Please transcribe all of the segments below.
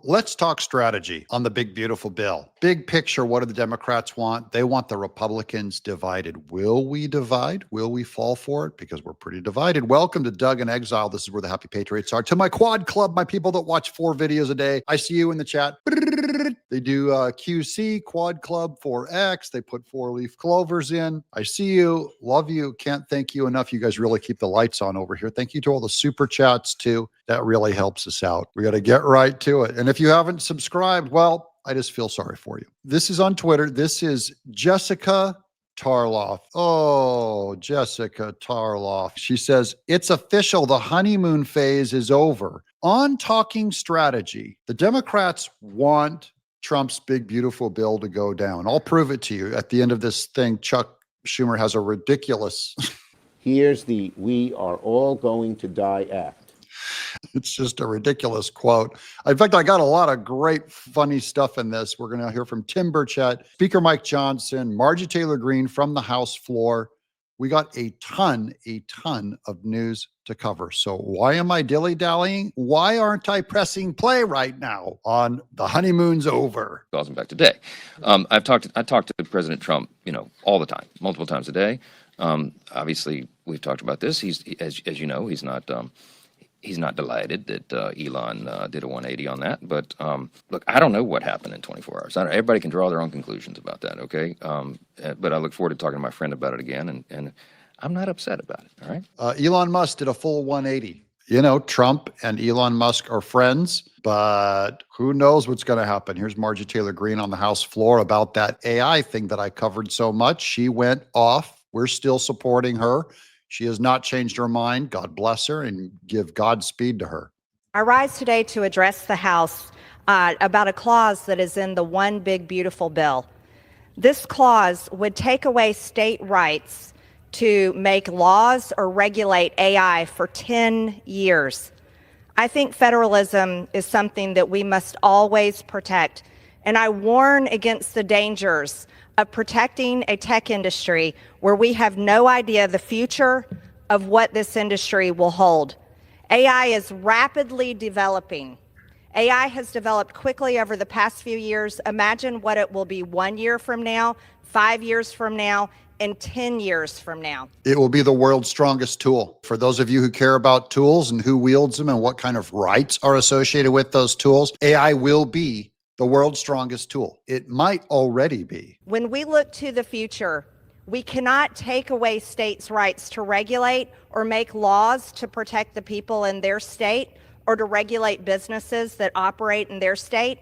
Let's talk strategy on the big, beautiful bill. Big picture, what do the Democrats want? They want the Republicans divided. Will we divide? Will we fall for it? Because we're pretty divided. Welcome to Doug in Exile. This is where the happy patriots are. To my quad club, my people that watch 4 videos a day, I see you in the chat. They do QC, quad club, 4X. They put 4-leaf clovers in. I see you. Love you. Can't thank you enough. You guys really keep the lights on over here. Thank you to all the super chats too. That really helps us out. We got to get right to it. And if you haven't subscribed, well, I just feel sorry for you. This is on Twitter. This is Jessica Tarlov. Oh, Jessica Tarlov. She says, it's official. The honeymoon phase is over. On talking strategy, the Democrats want Trump's big, beautiful bill to go down. I'll prove it to you. At the end of this thing, Chuck Schumer has a ridiculous... Here's the "we are all going to die" act. It's just a ridiculous quote. In fact, I got a lot of great, funny stuff in this. We're going to hear from Tim Burchett, Speaker Mike Johnson, Margie Taylor Greene from the House floor. We got a ton of news to cover. So why am I dilly-dallying? Why aren't I pressing play right now on the honeymoon's over? Calls him back today. I talked to President Trump, all the time, multiple times a day. Obviously, we've talked about this. As you know, he's not delighted that Elon did a 180 on that. But look, I don't know what happened in 24 hours. Everybody can draw their own conclusions about that, okay? But I look forward to talking to my friend about it again, and I'm not upset about it, all right? Elon Musk did a full 180. Trump and Elon Musk are friends, but who knows what's going to happen. Here's Margie Taylor Greene on the House floor about that AI thing that I covered so much. She went off. We're still supporting her. She has not changed her mind. God bless her and give Godspeed to her. I rise today to address the House about a clause that is in the One Big Beautiful Bill. This clause would take away state rights to make laws or regulate AI for 10 years. I think federalism is something that we must always protect, and I warn against the dangers of protecting a tech industry where we have no idea the future of what this industry will hold. AI is rapidly developing. AI has developed quickly over the past few years. Imagine what it will be 1 year from now, 5 years from now, and 10 years from now. It will be the world's strongest tool. For those of you who care about tools and who wields them and what kind of rights are associated with those tools, AI will be the world's strongest tool. It might already be. When we look to the future, we cannot take away states' rights to regulate or make laws to protect the people in their state or to regulate businesses that operate in their state.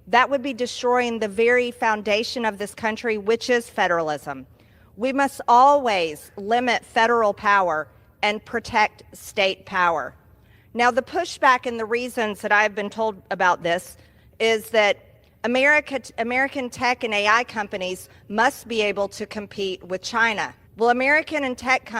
That would be destroying the very foundation of this country, which is federalism. We must always limit federal power and protect state power. Now, the pushback and the reasons that I've been told about this is that American tech and AI companies must be able to compete with China. Well, American and tech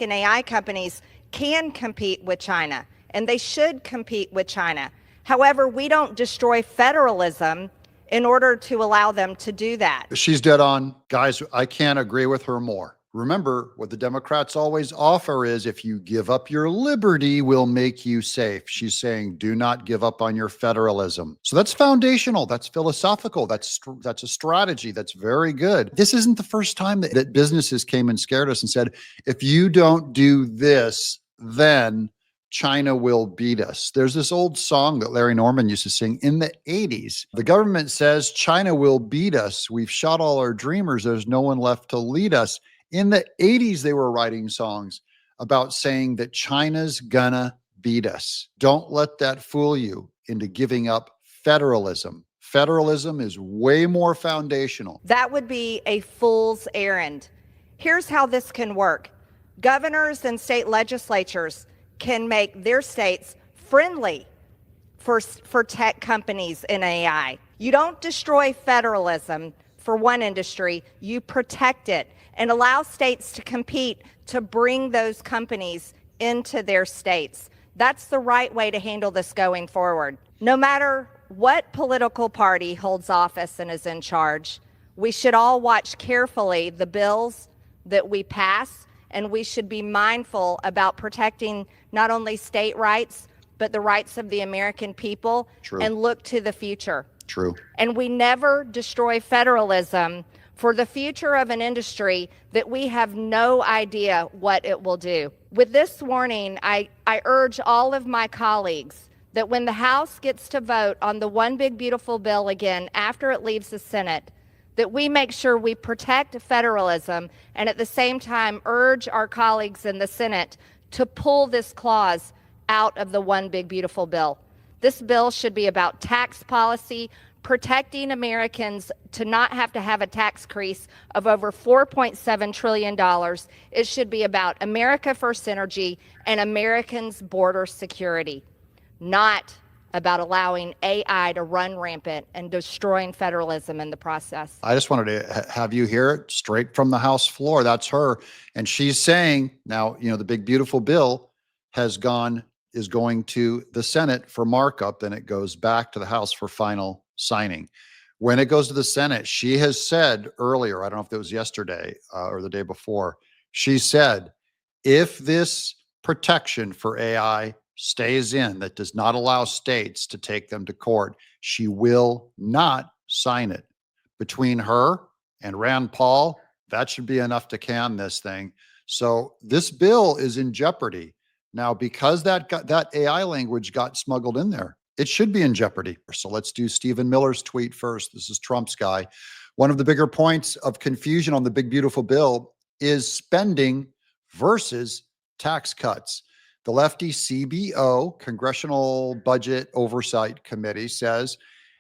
and AI companies can compete with China, and they should compete with China. However, we don't destroy federalism in order to allow them to do that. She's dead on. Guys, I can't agree with her more. Remember, what the Democrats always offer is if you give up your liberty, we'll make you safe. She's saying, do not give up on your federalism. So that's foundational. That's philosophical. That's a strategy. That's very good. This isn't the first time that businesses came and scared us and said, if you don't do this, then China will beat us. There's this old song that Larry Norman used to sing in the 80s. The government says China will beat us. We've shot all our dreamers. There's no one left to lead us. In the 80s, they were writing songs about saying that China's gonna beat us. Don't let that fool you into giving up federalism. Federalism is way more foundational. That would be a fool's errand. Here's how this can work. Governors and state legislatures can make their states friendly for tech companies in AI. You don't destroy federalism for one industry, you protect it and allow states to compete to bring those companies into their states. That's the right way to handle this going forward. No matter what political party holds office and is in charge, we should all watch carefully the bills that we pass, and we should be mindful about protecting not only state rights, but the rights of the American people True. and look to the future. True. And we never destroy federalism for the future of an industry that we have no idea what it will do. With this warning, I urge all of my colleagues that when the House gets to vote on the One Big Beautiful Bill again after it leaves the Senate, that we make sure we protect federalism and at the same time urge our colleagues in the Senate to pull this clause out of the One Big Beautiful Bill. This bill should be about tax policy, protecting Americans to not have to have a tax increase of over $4.7 trillion. It should be about America First Energy and Americans' border security, not about allowing AI to run rampant and destroying federalism in the process. I just wanted to have you hear it straight from the House floor. That's her. And she's saying now, the big beautiful bill is going to the Senate for markup, then it goes back to the House for final signing. When it goes to the Senate, she has said earlier, I don't know if it was yesterday or the day before, she said, if this protection for AI stays in that does not allow states to take them to court, she will not sign it. Between her and Rand Paul, that should be enough to can this thing. So this bill is in jeopardy. Now, because that AI language got smuggled in there, it should be in jeopardy. So let's do Stephen Miller's tweet first. This is Trump's guy. One of the bigger points of confusion on the big beautiful bill is spending versus tax cuts. The lefty CBO, Congressional Budget Oversight Committee, says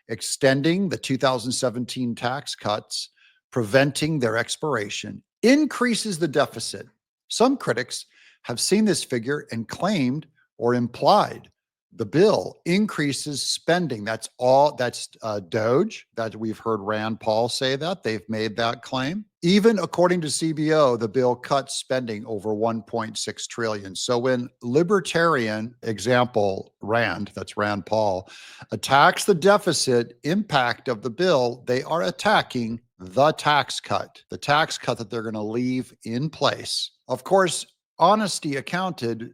extending the 2017 tax cuts, preventing their expiration, increases the deficit. Some critics have seen this figure and claimed or implied the bill increases spending. That's Doge. That we've heard Rand Paul say that. They've made that claim. Even according to CBO, the bill cuts spending over 1.6 trillion. So when libertarian example, that's Rand Paul, attacks the deficit impact of the bill, they are attacking the tax cut that they're going to leave in place. Of course, honesty accounted,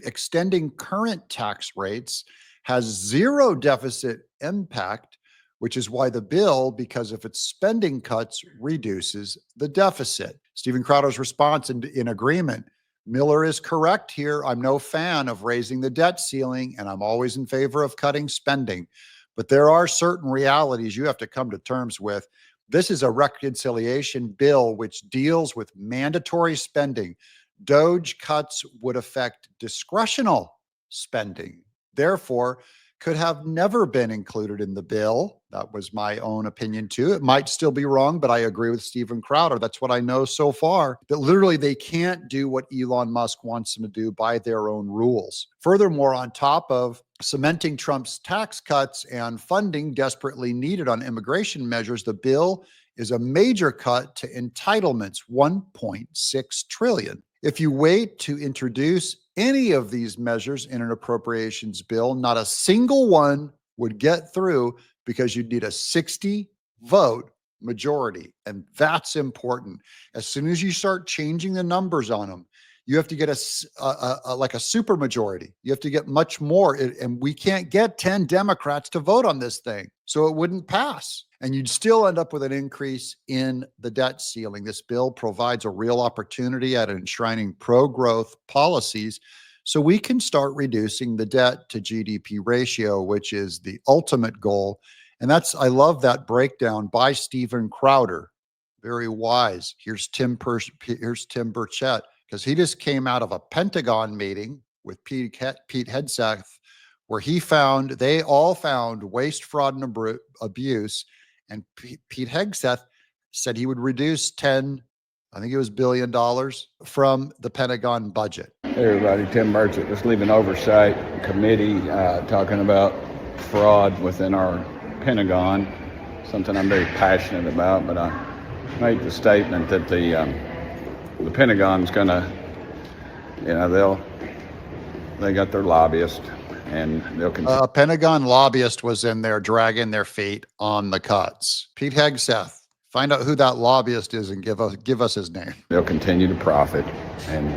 extending current tax rates has zero deficit impact, which is why the bill, because of its spending cuts, reduces the deficit. Stephen Crowder's response in agreement. Miller is correct here. I'm no fan of raising the debt ceiling, and I'm always in favor of cutting spending. But there are certain realities you have to come to terms with. This is a reconciliation bill which deals with mandatory spending. Doge cuts would affect discretional spending, therefore could have never been included in the bill. That was my own opinion too. It might still be wrong, but I agree with Stephen Crowder. That's what I know so far, that literally they can't do what Elon Musk wants them to do by their own rules. Furthermore, on top of cementing Trump's tax cuts and funding desperately needed on immigration measures, the bill is a major cut to entitlements, 1.6 trillion. If you wait to introduce any of these measures in an appropriations bill, not a single one would get through because you'd need a 60 vote majority. And that's important. As soon as you start changing the numbers on them, you have to get like a super majority. You have to get much more. And we can't get 10 Democrats to vote on this thing. So it wouldn't pass. And you'd still end up with an increase in the debt ceiling. This bill provides a real opportunity at enshrining pro-growth policies so we can start reducing the debt to GDP ratio, which is the ultimate goal. And I love that breakdown by Stephen Crowder. Very wise. Here's Tim Burchett, because he just came out of a Pentagon meeting with Pete Hegseth, where they all found waste, fraud, and abuse. And Pete Hegseth said he would reduce $10 billion from the Pentagon budget. Hey everybody, Tim Burchett, just leaving oversight committee talking about fraud within our Pentagon, something I'm very passionate about, but I make the statement that the Pentagon's gonna, they got their lobbyist and they'll continue. A Pentagon lobbyist was in there dragging their feet on the cuts. Pete Hegseth, find out who that lobbyist is and give us his name. They'll continue to profit. And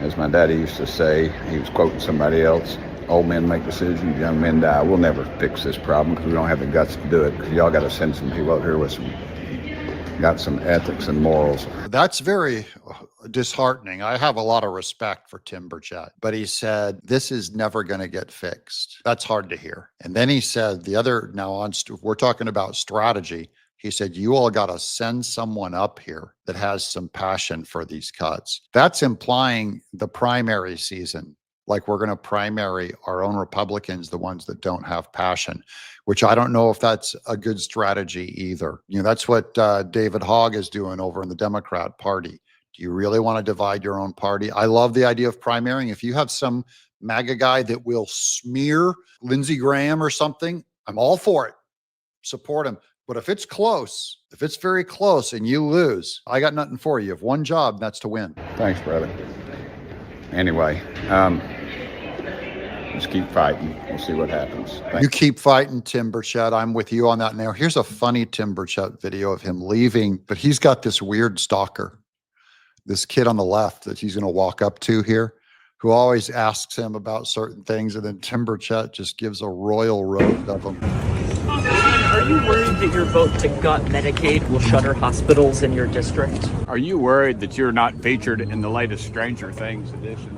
as my daddy used to say, he was quoting somebody else, old men make decisions, young men die. We'll never fix this problem because we don't have the guts to do it. Because y'all got to send some people up here with got some ethics and morals. That's very disheartening. I have a lot of respect for Tim Burchett, but he said, this is never going to get fixed. That's hard to hear. And then he said, we're talking about strategy. He said, you all got to send someone up here that has some passion for these cuts. That's implying the primary season. Like we're going to primary our own Republicans, the ones that don't have passion, which I don't know if that's a good strategy either. That's what David Hogg is doing over in the Democrat Party. Do you really want to divide your own party? I love the idea of primarying. If you have some MAGA guy that will smear Lindsey Graham or something, I'm all for it. Support him. But if it's close, if it's very close and you lose, I got nothing for you. You have one job, and that's to win. Thanks, brother. Anyway, just keep fighting. We'll see what happens. Thanks. You keep fighting, Tim Burchett. I'm with you on that. Now, here's a funny Tim Burchett video of him leaving, but he's got this weird stalker, this kid on the left that he's going to walk up to here, who always asks him about certain things, and then Tim Burchett just gives a royal roast of him. Are you worried that your vote to gut Medicaid will shutter hospitals in your district? Are you worried that you're not featured in the latest Stranger Things edition?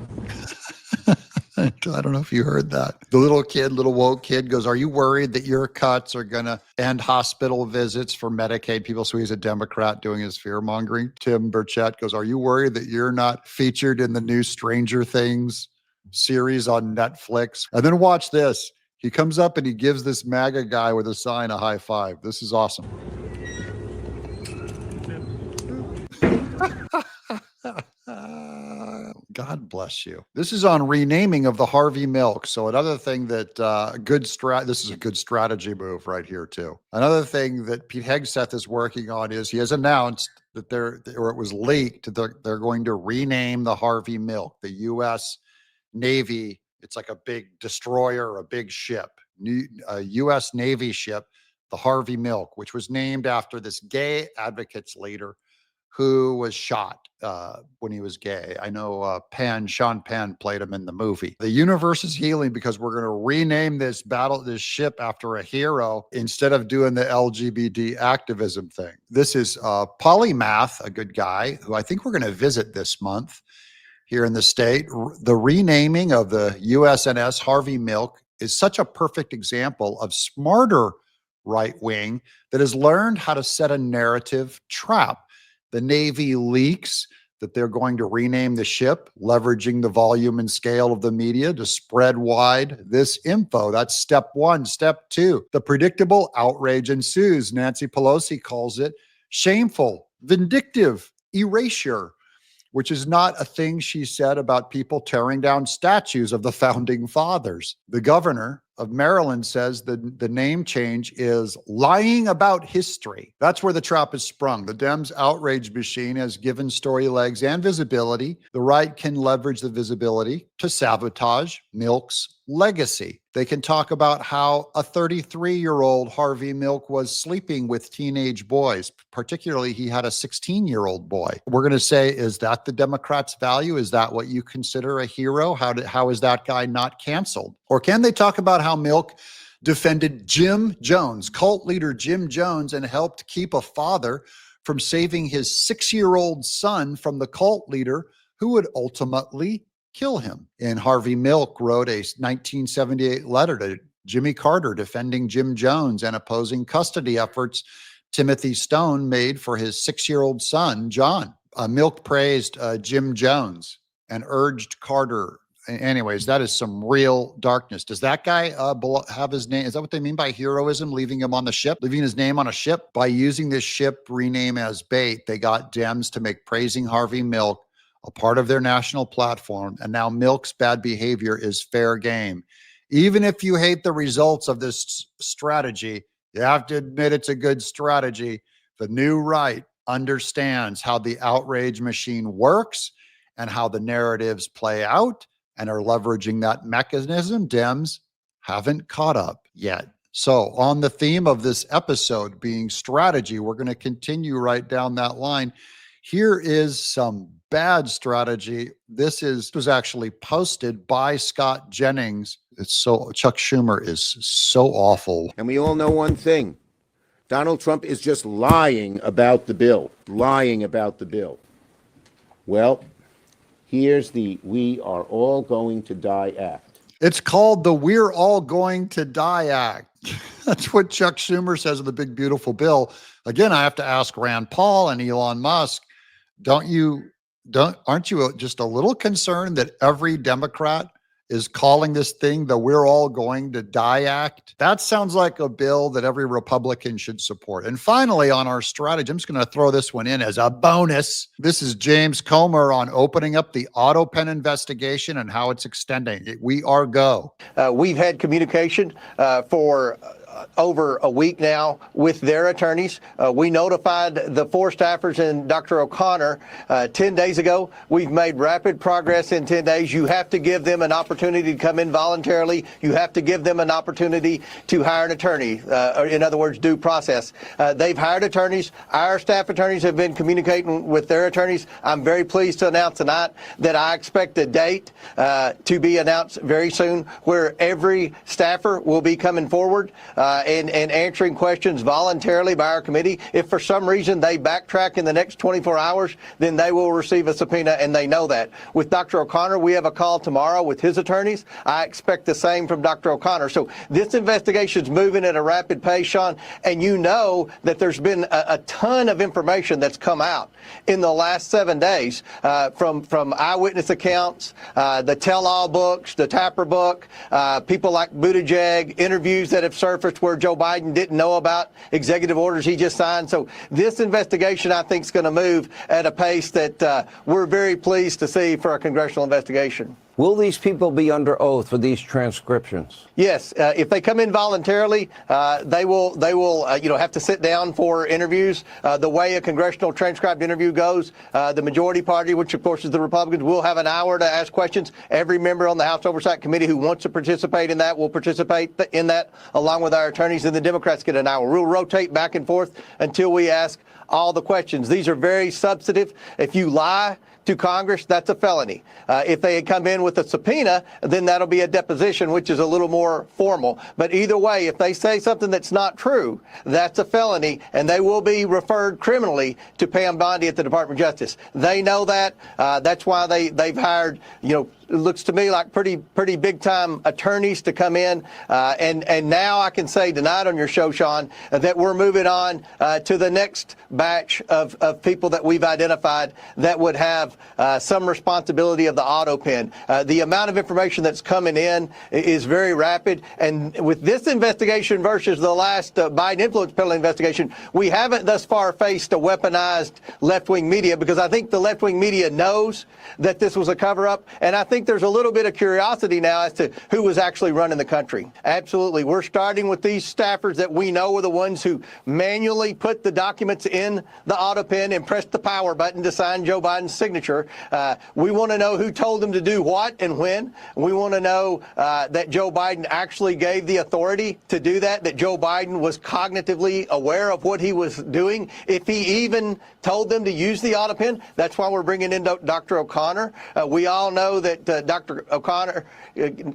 I don't know if you heard that. The little woke kid goes, are you worried that your cuts are going to end hospital visits for Medicaid people? So he's a Democrat doing his fear mongering. Tim Burchett goes, are you worried that you're not featured in the new Stranger Things series on Netflix? And then watch this. He comes up and he gives this MAGA guy with a sign a high five. This is awesome. God bless you. This is on renaming of the Harvey Milk. So another thing that this is a good strategy move right here too. Another thing that Pete Hegseth is working on is he has announced that it was leaked that they're going to rename the Harvey Milk, the U.S. Navy. It's like a big destroyer, a big ship, a U.S. Navy ship, the Harvey Milk, which was named after this gay advocates leader who was shot when he was gay. I know Sean Penn played him in the movie. The universe is healing because we're going to rename this ship after a hero instead of doing the LGBT activism thing. This is Polymath, a good guy who I think we're going to visit this month here in the state. The renaming of the USNS Harvey Milk is such a perfect example of smarter right wing that has learned how to set a narrative trap. The Navy leaks that they're going to rename the ship, leveraging the volume and scale of the media to spread wide this info. That's step one. Step two, the predictable outrage ensues. Nancy Pelosi calls it shameful, vindictive, erasure, which is not a thing she said about people tearing down statues of the founding fathers. The governor of Maryland says the name change is lying about history. That's where the trap is sprung. The Dems' outrage machine has given story legs and visibility. The right can leverage the visibility to sabotage Milk's legacy. They can talk about how a 33-year-old Harvey Milk was sleeping with teenage boys. Particularly, he had a 16-year-old boy. We're going to say, is that the Democrats' value? Is that what you consider a hero? How is that guy not canceled? Or can they talk about how Milk defended Jim Jones, cult leader Jim Jones, and helped keep a father from saving his 6-year-old son from the cult leader who would ultimately kill him? And Harvey Milk wrote a 1978 letter to Jimmy Carter defending Jim Jones and opposing custody efforts Timothy Stone made for his 6-year-old son, John. Milk praised Jim Jones and urged Carter. Anyways, that is some real darkness. Does that guy have his name? Is that what they mean by heroism? Leaving him on the ship, leaving his name on a ship? By using this ship rename as bait, they got Dems to make praising Harvey Milk a part of their national platform. And now Milk's bad behavior is fair game. Even if you hate the results of this strategy, you have to admit it's a good strategy. The new right understands how the outrage machine works and how the narratives play out and are leveraging that mechanism. Dems haven't caught up yet. So on the theme of this episode being strategy, we're going to continue right down that line. Here is some bad strategy. This was actually posted by Scott Jennings It's so, Chuck Schumer is so awful. And we all know one thing. Donald Trump is just lying about the bill. Lying about the bill. Well, here's the We Are All Going to Die Act. It's called the We're All Going to Die Act. That's what Chuck Schumer says in the big, beautiful bill. Again, I have to ask Rand Paul and Elon Musk, aren't you just a little concerned that every Democrat is calling this thing the We're All Going to Die Act? That sounds like a bill that every Republican should support. And finally, on our strategy, I'm just going to throw this one in as a bonus. This is James Comer on opening up the autopen investigation and how it's extending. We are go. We've had communication for over a week now with their attorneys. We notified the 4 staffers and Dr. O'Connor 10 days ago. We've made rapid progress in 10 days. You have to give them an opportunity to come in voluntarily. You have to give them an opportunity to hire an attorney, or in other words, due process. They've hired attorneys. Our staff attorneys have been communicating with their attorneys. I'm very pleased to announce tonight that I expect a date to be announced very soon where every staffer will be coming forward and answering questions voluntarily by our committee. If for some reason they backtrack in the next 24 hours, then they will receive a subpoena, and they know that. With Dr. O'Connor, we have a call tomorrow with his attorneys. I expect the same from Dr. O'Connor. So this investigation is moving at a rapid pace, Sean, and you know that there's been a ton of information that's come out in the last 7 days from eyewitness accounts, the tell-all books, the Tapper book, people like Buttigieg, interviews that have surfaced where Joe Biden didn't know about executive orders he just signed. So this investigation, I think, is going to move at a pace that we're very pleased to see for a congressional investigation. Will these people be under oath for these transcriptions? Yes, if they come in voluntarily, they will have to sit down for interviews. The way a congressional transcribed interview goes, the majority party, which of course is the Republicans, will have an hour to ask questions. Every member on the House Oversight Committee who wants to participate in that will participate in that, along with our attorneys, and the Democrats get an hour. We'll rotate back and forth until we ask all the questions. These are very substantive. If you lie to Congress, that's a felony. If they had come in with a subpoena, then that'll be a deposition, which is a little more formal. But either way, if they say something that's not true, that's a felony, and they will be referred criminally to Pam Bondi at the Department of Justice. They know that. That's why they've hired, it looks to me like pretty big time attorneys to come in. And now I can say tonight on your show, Sean, that we're moving on to the next batch of people that we've identified that would have some responsibility of the autopen. The amount of information that's coming in is very rapid. And with this investigation versus the last Biden influence peddling investigation, we haven't thus far faced a weaponized left-wing media, because I think the left-wing media knows that this was a cover-up. And I think there's a little bit of curiosity now as to who was actually running the country. Absolutely. We're starting with these staffers that we know were the ones who manually put the documents in the autopen and pressed the power button to sign Joe Biden's signature. We want to know who told them to do what and when. We want to know that Joe Biden actually gave the authority to do that Joe Biden was cognitively aware of what he was doing. If he even told them to use the autopen, that's why we're bringing in Dr. O'Connor. We all know that Dr. O'Connor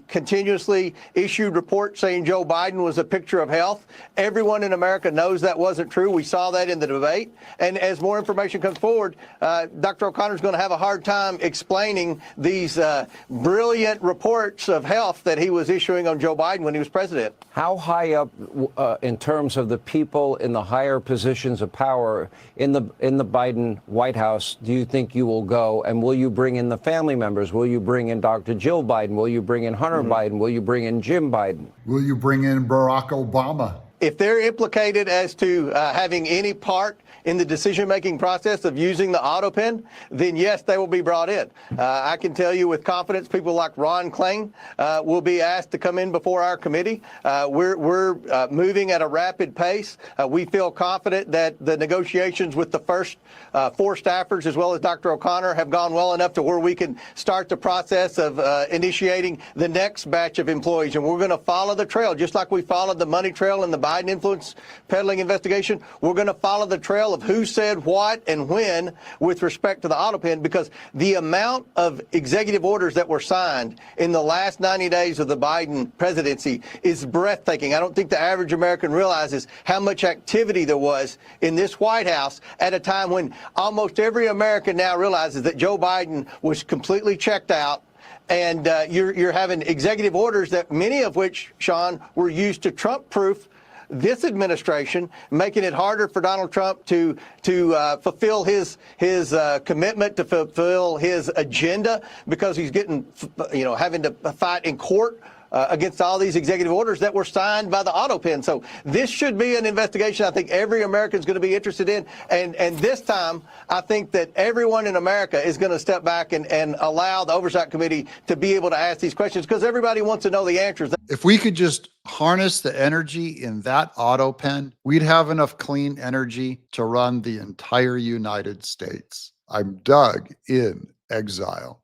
continuously issued reports saying Joe Biden was a picture of health. Everyone in America knows that wasn't true. We saw that in the debate. And as more information comes forward, Dr. O'Connor is going to have a hard time explaining these brilliant reports of health that he was issuing on Joe Biden when he was president. How high up in terms of the people in the higher positions of power in the Biden White House do you think you will go? And will you bring in the family members? Will you bring in Dr. Jill Biden? Will you bring in Hunter Biden? Will you bring in Jim Biden? Will you bring in Barack Obama? If they're implicated as to having any part in the decision-making process of using the autopen, then yes, they will be brought in. I can tell you with confidence, people like Ron Klain will be asked to come in before our committee. We're moving at a rapid pace. We feel confident that the negotiations with the first 4 staffers, as well as Dr. O'Connor, have gone well enough to where we can start the process of initiating the next batch of employees. And we're going to follow the trail, just like we followed the money trail in the Biden influence peddling investigation. We're going to follow the trail of who said what and when with respect to the autopen, because the amount of executive orders that were signed in the last 90 days of the Biden presidency is breathtaking. I don't think the average American realizes how much activity there was in this White House at a time when almost every American now realizes that Joe Biden was completely checked out. And you're having executive orders that many of which, Sean, were used to Trump-proof this administration, making it harder for Donald Trump to fulfill his commitment, to fulfill his agenda, because he's getting, having to fight in court against all these executive orders that were signed by the autopen. So this should be an investigation I think every American is going to be interested in. And this time, I think that everyone in America is going to step back and allow the Oversight Committee to be able to ask these questions, because everybody wants to know the answers. If we could just harness the energy in that autopen, we'd have enough clean energy to run the entire United States. I'm Doug in Exile.